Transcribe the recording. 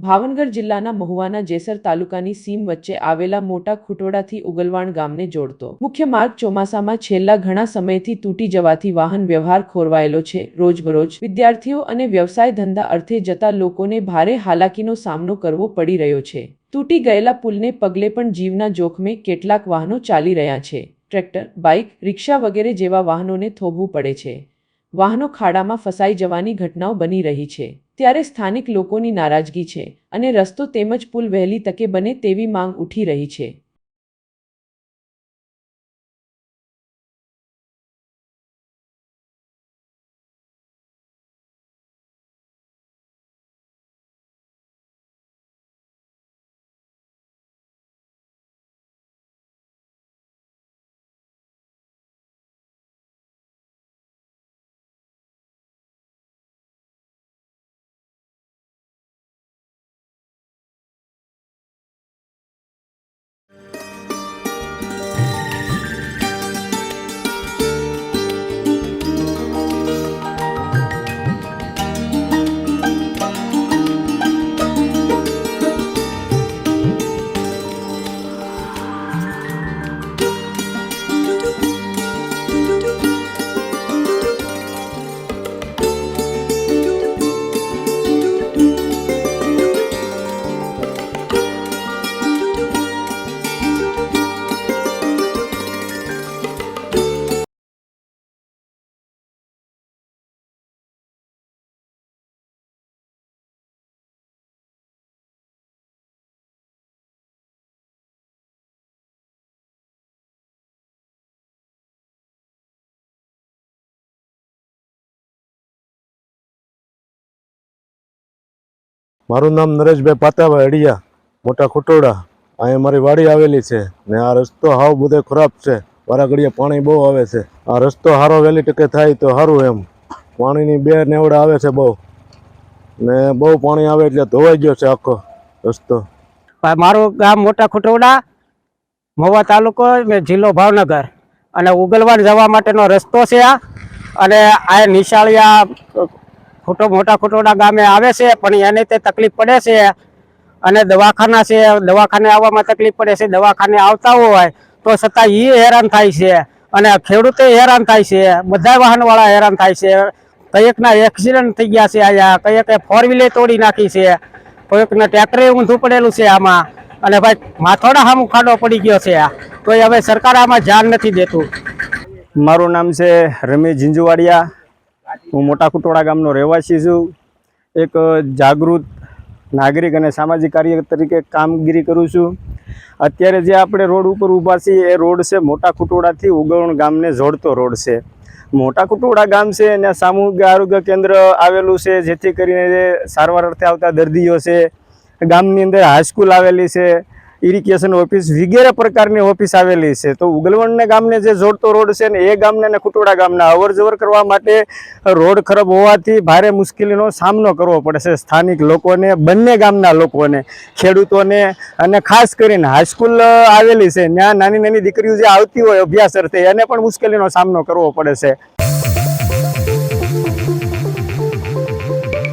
ભાવનગર જિલ્લાના મહુવાના જેસર તાલુકાની સીમ વચ્ચે આવેલા મોટા ખુટોડાથી ઉગલવાણ ગામને જોડતો મુખ્ય માર્ગ ચોમાસામાં છેલ્લા ઘણા સમયથી તૂટી જવાથી વાહન વ્યવહાર ખોરવાયેલો છે। રોજબરોજ વિદ્યાર્થીઓ અને વ્યવસાય ધંધા અર્થે જતા લોકોને ભારે હાલાકીનો સામનો કરવો પડી રહ્યો છે। તૂટી ગયેલા પુલને પગલે પણ જીવના જોખમે કેટલાક વાહનો ચાલી રહ્યા છે। ટ્રેક્ટર, બાઇક, રિક્ષા વગેરે જેવા વાહનોને થોભવું પડે છે। વાહનો ખાડામાં ફસાઈ જવાની ઘટનાઓ બની રહી છે। ત્યારે સ્થાનિક લોકોની નારાજગી છે અને રસ્તો તેમજ પુલ વહેલી તકે બને તેવી માંગ ઉઠી રહી છે। મારું નામ નરેશભાઈ પાતાભાઈ અડિયા, મોટા ખુટોડા। અહીંયા મારી વાડી આવેલી છે ને આ રસ્તો હાવ બધો ખરાબ છે। વારા ઘડીએ પાણી બહુ આવે છે। આ રસ્તો સારો વહેલી તકે થાય તો સારું એમ। પાણીની બે નેવડા આવે છે બહુ, ને બહુ પાણી આવે એટલે ધોવાઈ ગયો છે આખો રસ્તો। મારું ગામ મોટા ખુટોડા, મહુવા તાલુકો, જિલ્લો ભાવનગર અને ઉગલવાણ જવા માટેનો રસ્તો છે આ। અને આ નિશાળિયા મોટા ખુટોડા ગામે આવે છે, પણ એને તે તકલીફ પડે છે। અને દવાખાના છે, દવાખાને આવવામાં તકલીફ પડે છે। દવાખાને આવતા હોય તો છતાં એ હેરાન થાય છે અને ખેડૂતે હેરાન થાય છે, બધા વાહનવાળા હેરાન થાય છે। કયેકના એક્સિડન્ટ થઈ ગયા છે અહીંયા, કયેકે ફોર વ્હીલે તોડી નાખી છે, કયેકના ટ્રેક્ટરે ઊંધું પડેલું છે આમાં। અને ભાઈ માથોડા સામું ખાડો પડી ગયો છે તો હવે સરકાર આમાં ધ્યાન નથી દેતું। મારું નામ છે રમેશ ઝીંઝુવાડિયા। હું મોટા ખુટોડા ગામનો રહેવાસી છું। એક જાગૃત નાગરિક અને સામાજિક કાર્ય તરીકે કામગીરી કરું છું। અત્યારે જે આપણે રોડ ઉપર ઊભા છીએ એ રોડ છે મોટા ખુટોડાથી ઉગલવાણ ગામને જોડતો રોડ છે। મોટા ખુટોડા ગામ છે અને સામૂહિક આરોગ્ય કેન્દ્ર આવેલું છે, જેથી કરીને સારવાર અર્થે આવતા દર્દીઓ છે। ગામની અંદર હાઈસ્કૂલ આવેલી છે, ઇરિગેશન ઓફિસ વગેરે પ્રકારની ઓફિસ આવેલી છે। તો ઉગલવાણ ગામને જે જોડતો રોડ છે ને એ ગામને અને ખુટોડા ગામના અવર જવર કરવા માટે રોડ ખરાબ હોવાથી ભારે મુશ્કેલીનો સામનો કરવો પડે છે સ્થાનિક લોકોને, બંને ગામના લોકોને, ખેડૂતોને। અને ખાસ કરીને હાઈસ્કૂલ આવેલી છે, ત્યાં નાની નાની દીકરીઓ જે આવતી હોય અભ્યાસ અર્થે એને પણ મુશ્કેલીનો સામનો કરવો પડે છે।